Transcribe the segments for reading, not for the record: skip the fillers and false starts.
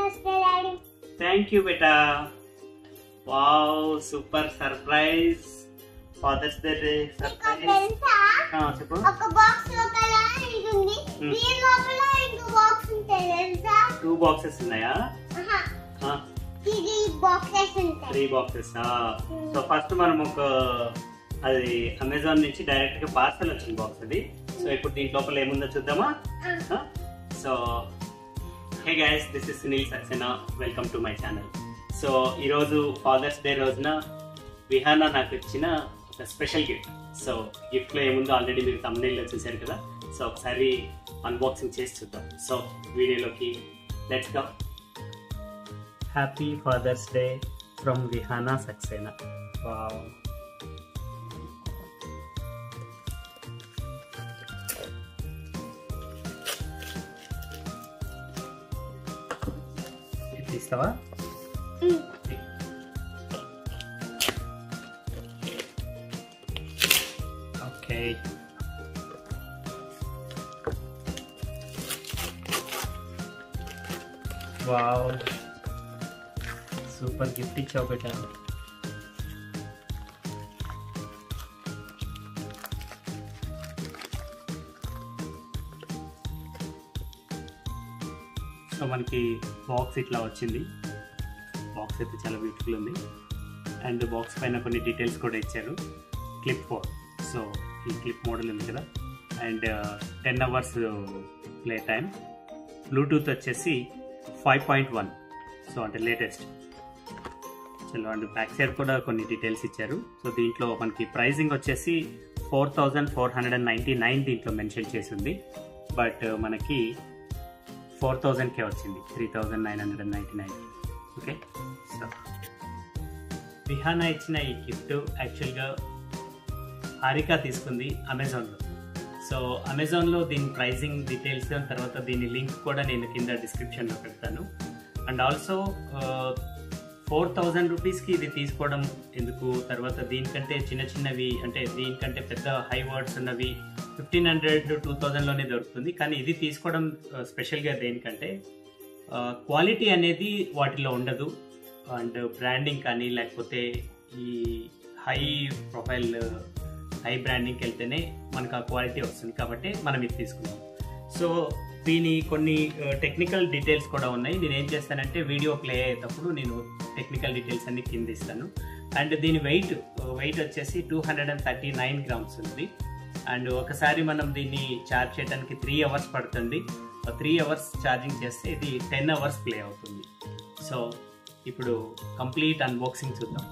Namaste, Daddy. Thank you, beta. Wow, super surprise. Father's Day surprise. చెప్పు. ఒక box లోపల ఇది ఉంది. దీని లోపల ఇంకో బాక్స్ ఉంటుంది తెలుసా? 2 boxes ఉన్నాయా? ఇది బాక్సెస్ ఉంటాయి. 3 boxes. సో ఫస్ట్ మనం ఒక అది అమెజాన్ నుంచి డైరెక్ట్ గా పార్సల్ వచ్చిన బాక్స్ అది. సో ఇప్పుడు దీని లోపల ఏముందో చూద్దామా? So hey guys, this is Sunil Saxena. Welcome to my channel. So ఈరోజు ఫాదర్స్ డే రోజున విహానా నాకు ఇచ్చిన ఒక స్పెషల్ గిఫ్ట్. సో గిఫ్ట్లో ఏముందో ఆల్రెడీ మీరు thumbnail-లో చూశారు కదా. సో ఒకసారి అన్బాక్సింగ్ చేసి చూద్దాం. సో వీడియోలోకి let's go. Happy father's day from Vihana Saxena. Wow, తీస్తావా? ఓకే, వావ్, సూపర్ గిఫ్ట్ ఇచ్చావు బేటా. సో మనకి బాక్స్ ఇట్లా వచ్చింది. బాక్స్ అయితే చాలా బ్యూటిఫుల్ ఉంది. అండ్ బాక్స్ పైన కొన్ని డీటెయిల్స్ కూడా ఇచ్చారు. క్లిప్ 4. సో ఈ క్లిప్ మోడల్ ఉంది కదా. And 10 hours play time. Bluetooth వచ్చేసి 5.1. సో అంటే లేటెస్ట్. చలో, అండ్ బ్యాక్ సైడ్ కూడా కొన్ని డీటెయిల్స్ ఇచ్చారు. సో దీంట్లో మనకి ప్రైజింగ్ వచ్చేసి 4499 దీంట్లో మెన్షన్ చేసి ఉంది. బట్ మనకి 4000కే వచ్చింది, 3999. ఓకే, సో విహానా ఇచ్చిన ఈ గిఫ్ట్ యాక్చువల్గా హారిక తీసుకుంది అమెజాన్లో. సో అమెజాన్లో దీని ప్రైజింగ్ డీటెయిల్స్ తర్వాత దీని లింక్ కూడా నేను కింద డిస్క్రిప్షన్లో పెడతాను. అండ్ ఆల్సో 4000 రూపీస్కి ఇది తీసుకోవడం ఎందుకు, తర్వాత దీనికంటే చిన్నవి అంటే దీనికంటే పెద్ద హై వర్డ్స్ ఉన్నవి 1500 2000లోనే దొరుకుతుంది. కానీ ఇది తీసుకోవడం స్పెషల్గా దేనికంటే క్వాలిటీ అనేది వాటిలో ఉండదు. అండ్ బ్రాండింగ్ కానీ లేకపోతే ఈ హై ప్రొఫైల్ హై బ్రాండింగ్కి వెళ్తేనే మనకు ఆ క్వాలిటీ వస్తుంది. కాబట్టి మనం ఇది తీసుకున్నాం. సో దీని కొన్ని టెక్నికల్ డీటెయిల్స్ కూడా ఉన్నాయి. నేను ఏం చేస్తానంటే వీడియో ప్లే అయ్యేటప్పుడు నేను టెక్నికల్ డీటెయిల్స్ అన్ని కింద ఇస్తాను. అండ్ దీని వెయిట్ వచ్చేసి 239 grams ఉంది. అండ్ ఒకసారి మనం దీన్ని ఛార్జ్ చేయడానికి 3 hours పడుతుంది. 3 hours ఛార్జింగ్ చేస్తే ఇది 10 hours ప్లే అవుతుంది. సో ఇప్పుడు కంప్లీట్ అన్బాక్సింగ్ చూద్దాం.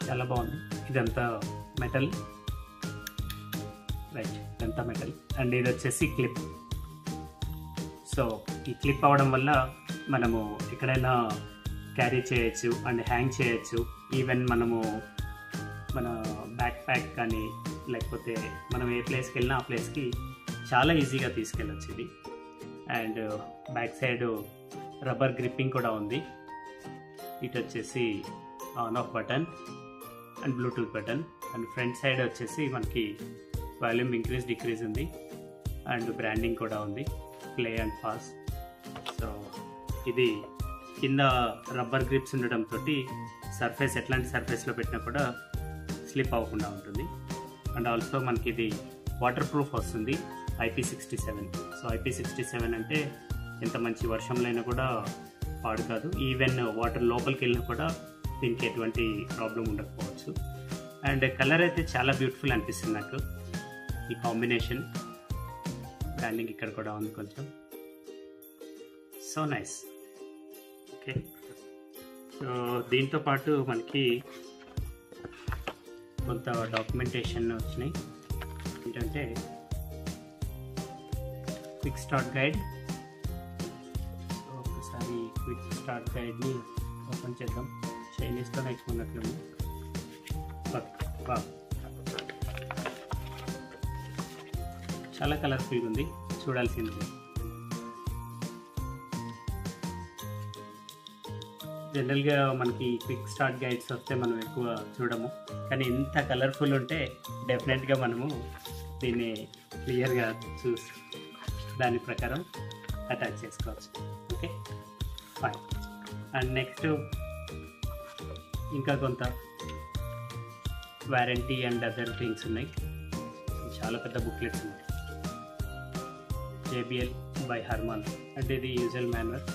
చాలా బాగుంది. ఇదంతా మెటల్, రైట్, ఇదంతా మెటల్. అండ్ ఇది వచ్చేసి క్లిప్. సో ఈ క్లిప్ అవడం వల్ల మనము ఎక్కడైనా క్యారీ చేయొచ్చు అండ్ హ్యాంగ్ చేయొచ్చు. ఈవెన్ మనము మన బ్యాక్ ప్యాక్ కానీ లేకపోతే మనం ఏ ప్లేస్కి వెళ్ళినా ఆ ప్లేస్కి చాలా ఈజీగా తీసుకెళ్ళచ్చు ఇది. And back side rubber gripping కూడా ఉంది. ఇటు వచ్చేసి on off button and Bluetooth button. And front side వచ్చేసి మనకి వాల్యూమ్ ఇంక్రీజ్ డిక్రీజ్ ఉంది. అండ్ బ్రాండింగ్ కూడా ఉంది, ప్లే అండ్ పాస్. సో ఇది కింద రబ్బర్ గ్రిప్స్ ఉండడంతో సర్ఫేస్ ఎట్లాంటి సర్ఫేస్లో పెట్టినా కూడా స్లిప్ అవ్వకుండా ఉంటుంది. అండ్ ఆల్సో మనకి ఇది వాటర్ ప్రూఫ్ వస్తుంది, IP67. సో IP67 అంటే ఎంత మంచి వర్షంలో అయినా కూడా పాడు కాదు. ఈవెన్ వాటర్ లోపలికి వెళ్ళినా కూడా దీనికి ఎటువంటి ప్రాబ్లం ఉండకపోవచ్చు. అండ్ కలర్ అయితే చాలా బ్యూటిఫుల్ అనిపిస్తుంది నాకు ఈ కాంబినేషన్. బ్రాండింగ్ ఇక్కడ కూడా ఉంది కొంచెం. So nice. ఓకే, సో దీంతో పాటు మనకి కొంత డాక్యుమెంటేషన్ వచ్చినాయి. ఏంటంటే క్విక్ స్టార్ట్ గైడ్. ఒకసారి క్విక్ స్టార్ట్ గైడ్ని ఓపెన్ చేద్దాం. చైనీస్తో నేర్చుకున్నట్లుంది. చాలా కలర్ఫుల్గా ఉంది, చూడాల్సింది. జనరల్గా మనకి క్విక్ స్టార్ట్ గైడ్స్ వస్తే మనం ఎక్కువ చూడము, కానీ ఇంత కలర్ఫుల్ ఉంటే డెఫినెట్గా మనము దీన్ని క్లియర్గా చూసి దాని ప్రకారం అటాచ్ చేసుకోవచ్చు. Okay, fine. అండ్ నెక్స్ట్ ఇంకా కొంత వారంటీ అండ్ అదర్ థింగ్స్ ఉన్నాయి. చాలా పెద్ద బుక్లెట్స్ ఉన్నాయి. JBL by Harman అంటే ఇది యూజువల్ మాన్యువల్,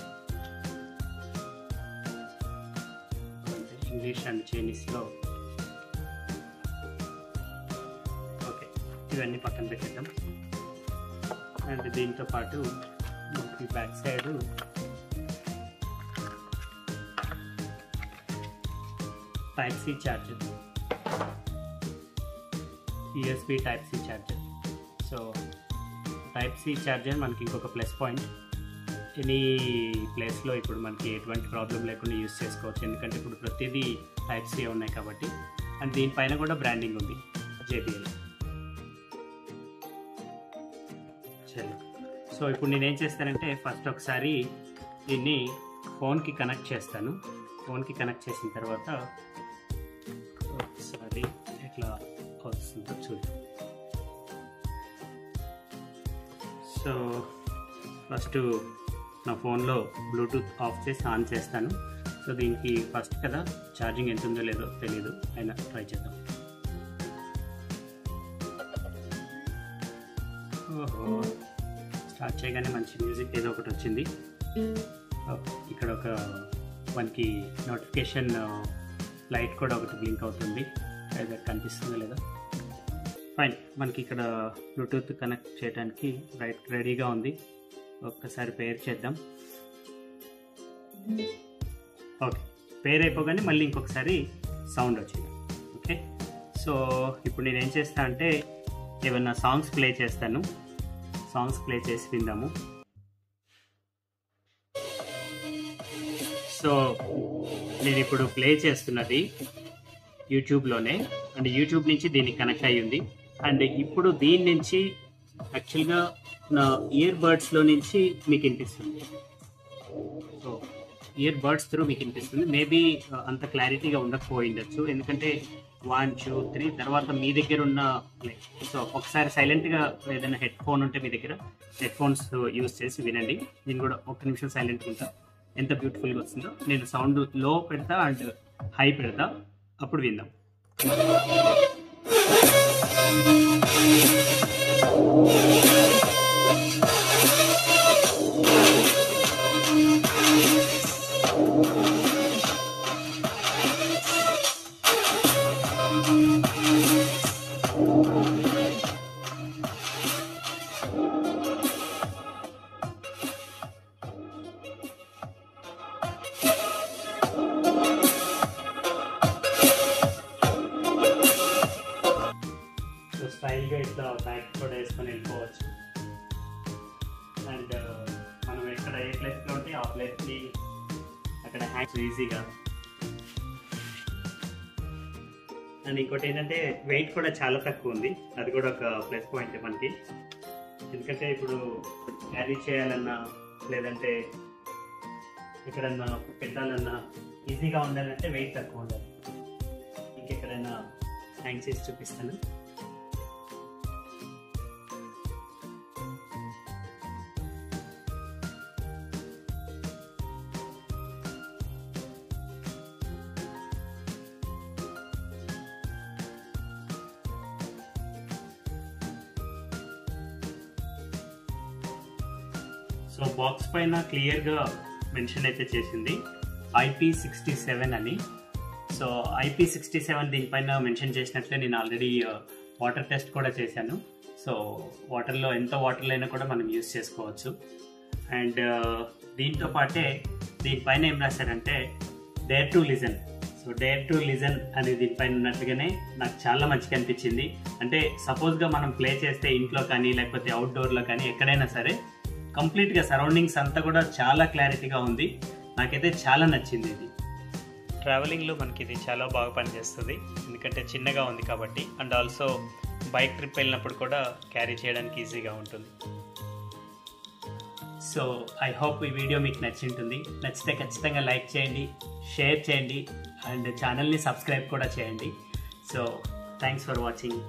ఇంగ్లీష్ అండ్ చైనీస్లో. ఓకే, ఇవన్నీ పక్కన పెట్టేద్దాం. అండ్ దీంతో పాటు మనకి back side Type-C charger, USB Type-C charger. So Type-C charger మనకి ఇంకొక ప్లస్ పాయింట్. ఎనీ ప్లేస్లో ఇప్పుడు మనకి ఎటువంటి ప్రాబ్లం లేకుండా యూజ్ చేసుకోవచ్చు, ఎందుకంటే ఇప్పుడు ప్రతిదీ Type-C ఉన్నాయి కాబట్టి. అండ్ దీనిపైన కూడా బ్రాండింగ్ ఉంది, JBL. చలో, సో ఇప్పుడు నేనేం చేస్తానంటే ఫస్ట్ ఒకసారి దీన్ని ఫోన్కి కనెక్ట్ చేస్తాను. ఫోన్కి కనెక్ట్ చేసిన తర్వాత ఒకసారి ఎట్లా వస్తుందో చూద్దాం. సో ఫస్ట్ నా ఫోన్లో బ్లూటూత్ ఆఫ్ చేసి ఆన్ చేస్తాను. సో దీనికి ఫస్ట్ కదా ఛార్జింగ్ ఎంత ఉందో లేదో తెలియదు, అయినా ట్రై చేద్దాం. ఓహో, స్టార్ట్ చేయగానే మంచి మ్యూజిక్ ఏదో ఒకటి వచ్చింది. ఇక్కడ ఒక మనకి నోటిఫికేషన్ లైట్ కూడా ఒకటి బ్లింక్ అవుతుంది, అయితే కనిపిస్తుందో లేదో. ఫైన్, మనకి ఇక్కడ బ్లూటూత్ కనెక్ట్ చేయడానికి రెడీగా ఉంది. ఒక్కసారి పేర్ చేద్దాం. ఓకే, పేర్ అయిపోగానే మళ్ళీ ఇంకొకసారి సౌండ్ వచ్చింది. ఓకే, సో ఇప్పుడు నేనేం చేస్తా అంటే ఏమన్నా సాంగ్స్ ప్లే చేస్తాను. సాంగ్స్ ప్లే చేసి విందాము. సో నేను ఇప్పుడు ప్లే చేస్తున్నది యూట్యూబ్లోనే, అండ్ యూట్యూబ్ నుంచి దీనికి కనెక్ట్ అయ్యి ఉంది. అండ్ ఇప్పుడు దీని నుంచి యాక్చువల్గా నా ఇయర్ బడ్స్లో నుంచి మీకు వినిపిస్తుంది. సో ఇయర్ బడ్స్ త్రూ మీకు వినిపిస్తుంది. మేబీ అంత క్లారిటీగా ఉండకపోయిండొచ్చు, ఎందుకంటే 1 2 3 తర్వాత మీ దగ్గర ఉన్న సో ఒకసారి సైలెంట్గా ఏదైనా హెడ్ ఫోన్ ఉంటే మీ దగ్గర హెడ్ ఫోన్స్ యూజ్ చేసి వినండి. నేను కూడా 1 నిమిషం సైలెంట్గా ఉంటా. ఎంత బ్యూటిఫుల్గా వస్తుందో. నేను సౌండ్ లో పెడతా అండ్ హై పెడతా, అప్పుడు విందాం. స్టైల్గా ఇట్లా బ్యాగ్ కూడా వేసుకొని వెళ్ళిపోవచ్చు. అండ్ మనం ఎక్కడ ఏ ప్లేస్లో ఉంటే ఆ ప్లేస్ని అక్కడ హ్యాంగ్స్ ఈజీగా. అండ్ ఇంకోటి ఏంటంటే వెయిట్ కూడా చాలా తక్కువ ఉంది, అది కూడా ఒక ప్లస్ పాయింట్ మనకి. ఎందుకంటే ఇప్పుడు క్యారీ చేయాలన్నా లేదంటే ఎక్కడన్నా పెట్టాలన్నా ఈజీగా ఉండాలంటే వెయిట్ తక్కువ ఉండాలి. ఇంకెక్కడైనా హ్యాంగ్ చేసి చూపిస్తాను. సో బాక్స్ పైన క్లియర్గా మెన్షన్ అయితే చేసింది IP67 అని. సో IP67 దీనిపైన మెన్షన్ చేసినట్లే నేను ఆల్రెడీ వాటర్ టెస్ట్ కూడా చేశాను. సో వాటర్లో ఎంత వాటర్లో అయినా కూడా మనం యూస్ చేసుకోవచ్చు. అండ్ దీంతో పాటే దీనిపైన ఏం రాశారంటే dare to listen. So dare to listen అనేది దీనిపైన ఉన్నట్టుగానే నాకు చాలా మంచిగా అనిపించింది. అంటే సపోజ్గా మనం ప్లే చేస్తే ఇంట్లో కానీ లేకపోతే అవుట్డోర్లో కానీ ఎక్కడైనా సరే కంప్లీట్గా సరౌండింగ్స్ అంతా కూడా చాలా క్లారిటీగా ఉంది. నాకైతే చాలా నచ్చింది ఇది. ట్రావెలింగ్లో మనకి ఇది చాలా బాగా పనిచేస్తుంది, ఎందుకంటే చిన్నగా ఉంది కాబట్టి. అండ్ ఆల్సో బైక్ ట్రిప్ వెళ్ళినప్పుడు కూడా క్యారీ చేయడానికి ఈజీగా ఉంటుంది. సో ఐ హోప్ ఈ వీడియో మీకు నచ్చింటుంది. నచ్చితే ఖచ్చితంగా లైక్ చేయండి, షేర్ చేయండి అండ్ ఛానల్ని సబ్స్క్రైబ్ కూడా చేయండి. So thanks for watching.